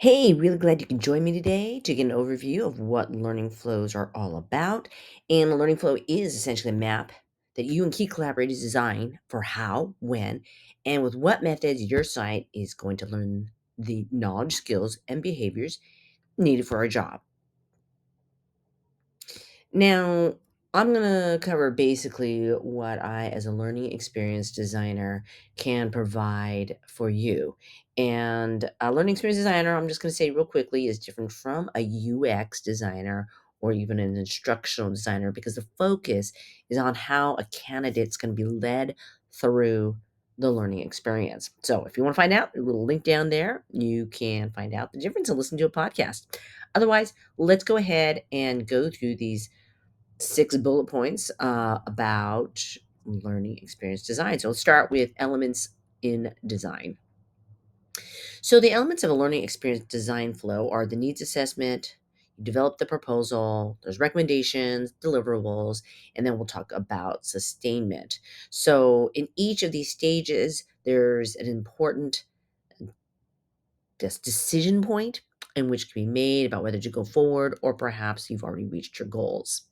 Hey, really glad you can join me today to get an overview of what learning flows are all about. And a learning flow is essentially a map that you and key collaborators design for how, when, and with what methods your site is going to learn the knowledge, skills, and behaviors needed for a job. Now, I'm going to cover basically what I, as a learning experience designer, can provide for you. And a learning experience designer, I'm just going to say real quickly, is different from a UX designer or even an instructional designer because the focus is on how a candidate's going to be led through the learning experience. So, if you want to find out, a little link down there, you can find out the difference and listen to a podcast. Otherwise, let's go ahead and go through these 6 bullet points about learning experience design. So let's start with elements in design. So the elements of a learning experience design flow are the needs assessment, you develop the proposal, there's recommendations, deliverables, and then we'll talk about sustainment. So in each of these stages, there's an important decision point in which can be made about whether to go forward or perhaps you've already reached your goals.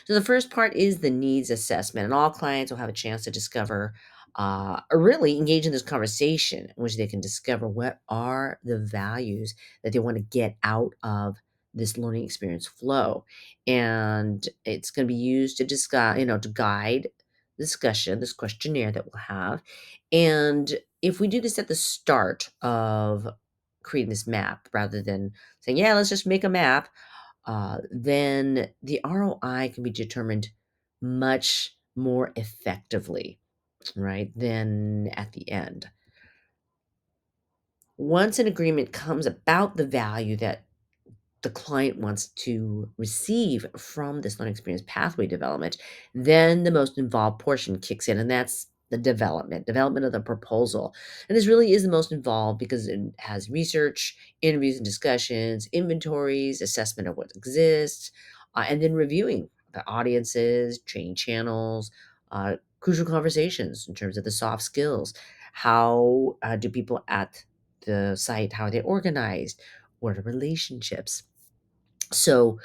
So the first part is the needs assessment, and all clients will have a chance to discover or really engage in this conversation in which they can discover what are the values that they want to get out of this learning experience flow. And it's going to be used to discuss, to guide the discussion, this questionnaire that we'll have. And if we do this at the start of creating this map rather than saying, yeah, let's just make a map, then the ROI can be determined much more effectively, right, than at the end. Once an agreement comes about the value that the client wants to receive from this learning experience pathway development, then the most involved portion kicks in, and that's the development of the proposal. And this really is the most involved because it has research, interviews and discussions, inventories, assessment of what exists, and then reviewing the audiences, training channels, crucial conversations in terms of the soft skills. How do people at the site, how are they organized? What are relationships? So,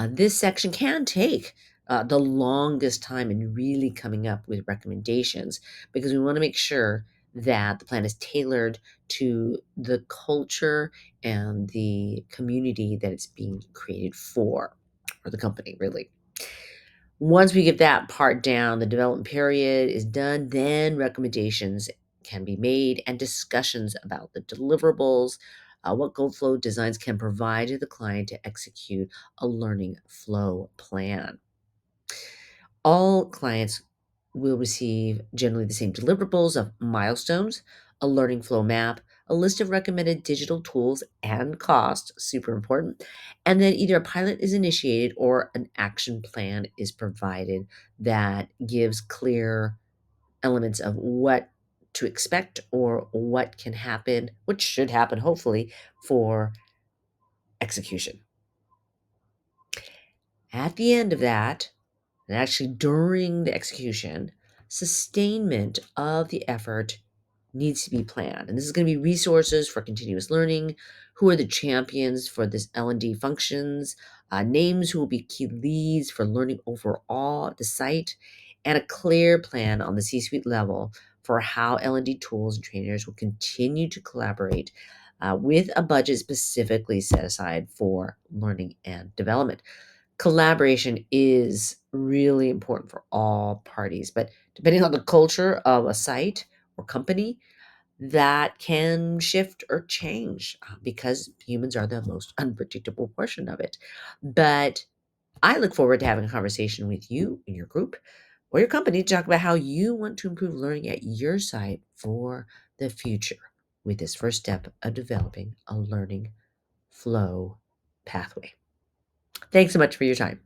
this section can take the longest time in really coming up with recommendations because we want to make sure that the plan is tailored to the culture and the community that it's being created for, or the company, really. Once we get that part down, the development period is done, then recommendations can be made and discussions about the deliverables, what GoldFlow designs can provide to the client to execute a learning flow plan. All clients will receive generally the same deliverables of milestones, a learning flow map, a list of recommended digital tools and cost, super important, and then either a pilot is initiated or an action plan is provided that gives clear elements of what to expect or what can happen, what should happen, hopefully, for execution. At the end of that, and actually during the execution, sustainment of the effort needs to be planned. And this is going to be resources for continuous learning, who are the champions for this L&D functions, names who will be key leads for learning overall at the site, and a clear plan on the C-suite level for how L&D tools and trainers will continue to collaborate with a budget specifically set aside for learning and development. Collaboration is really important for all parties, but depending on the culture of a site or company, that can shift or change because humans are the most unpredictable portion of it. But I look forward to having a conversation with you and your group or your company to talk about how you want to improve learning at your site for the future with this first step of developing a learning flow pathway. Thanks so much for your time.